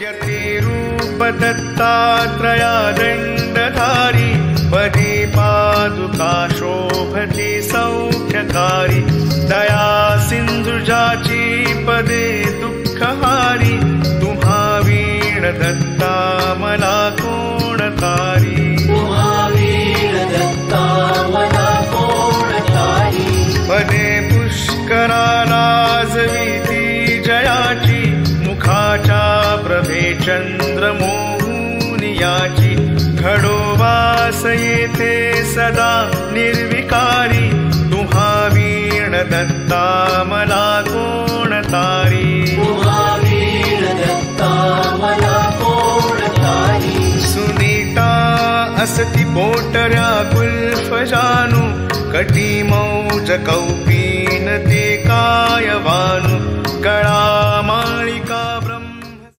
यतिरूप दत्तात्रया दण्डधारी पदे पादुका शोभते सौख्यकारी दया सिंधुजाची पदे दुःखहारी तुम्हा वीण दत्ता मला कोण तारी पदे पुष्कराला जविती जयाची मुखाच्या प्रभे चंद्रमोहून याची घडो वास येथे सदा निर्विकारी तुम्हा वीण दत्ता मला कोण तारी सुनीता असती पोटऱ्या गुल्फ जानू कटी मौज कौपीन ते कायवानु गळा